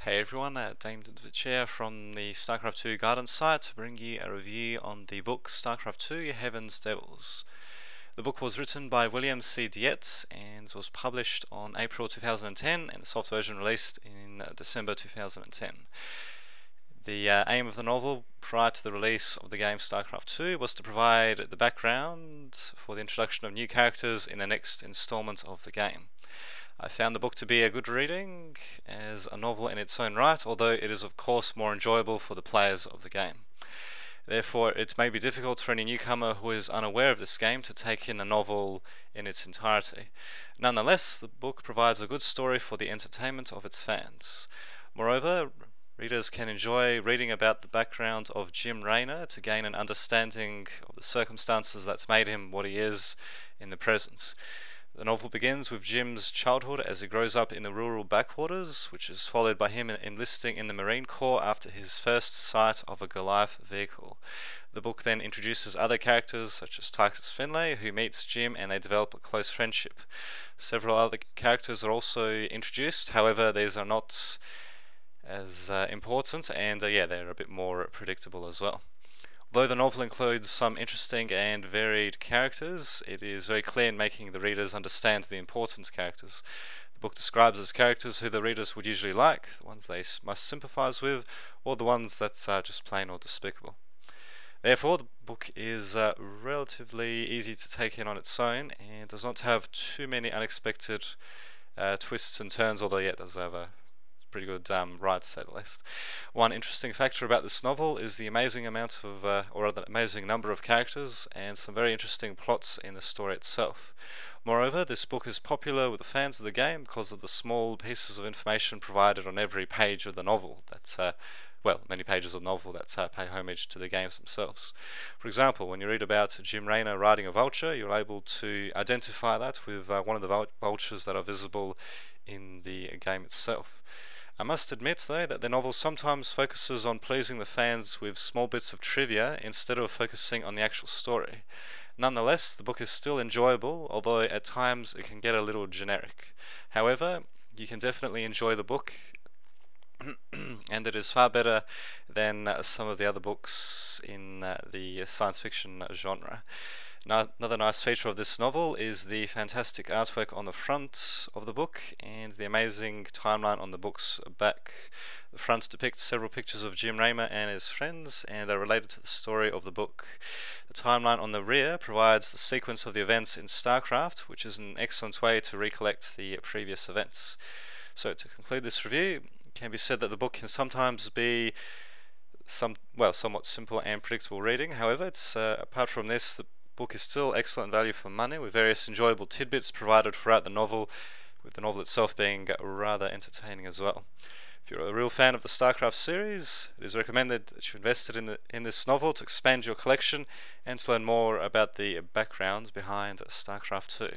Hey everyone, Dame the Chair from the Starcraft 2 Garden site to bring you a review on the book Starcraft 2 Heaven's Devils. The book was written by William C. Dietz and was published on April 2010 and the soft version released in December 2010. The aim of the novel prior to the release of the game Starcraft 2 was to provide the background for the introduction of new characters in the next installment of the game. I found the book to be a good reading as a novel in its own right, although it is of course more enjoyable for the players of the game. Therefore, it may be difficult for any newcomer who is unaware of this game to take in the novel in its entirety. Nonetheless, the book provides a good story for the entertainment of its fans. Moreover, readers can enjoy reading about the background of Jim Raynor to gain an understanding of the circumstances that's made him what he is in the present. The novel begins with Jim's childhood as he grows up in the rural backwaters, which is followed by him enlisting in the Marine Corps after his first sight of a Goliath vehicle. The book then introduces other characters such as Tychus Finlay, who meets Jim and they develop a close friendship. Several other characters are also introduced, however these are not as important and they're a bit more predictable as well. Although the novel includes some interesting and varied characters, it is very clear in making the readers understand the important characters. The book describes as characters who the readers would usually like, the ones they must sympathise with, or the ones that are just plain or despicable. Therefore, the book is relatively easy to take in on its own and does not have too many unexpected twists and turns, although it does have a pretty good ride to say the least. One interesting factor about this novel is the amazing amount of, or the amazing number of characters and some very interesting plots in the story itself. Moreover, this book is popular with the fans of the game because of the small pieces of information provided on every page of the novel. That's many pages of the novel that pay homage to the games themselves. For example, when you read about Jim Raynor riding a vulture, you're able to identify that with one of the vultures that are visible in the game itself. I must admit, though, that the novel sometimes focuses on pleasing the fans with small bits of trivia instead of focusing on the actual story. Nonetheless, the book is still enjoyable, although at times it can get a little generic. However, you can definitely enjoy the book, and it is far better than some of the other books in the science fiction genre. Another nice feature of this novel is the fantastic artwork on the front of the book and the amazing timeline on the book's back. The front depicts several pictures of Jim Raynor and his friends and are related to the story of the book. The timeline on the rear provides the sequence of the events in Starcraft, which is an excellent way to recollect the previous events. So to conclude this review, it can be said that the book can sometimes be somewhat simple and predictable reading. However, apart from this, the book is still excellent value for money, with various enjoyable tidbits provided throughout the novel, with the novel itself being rather entertaining as well. If you're a real fan of the Starcraft series, it is recommended that you invest in this novel to expand your collection and to learn more about the background behind Starcraft 2.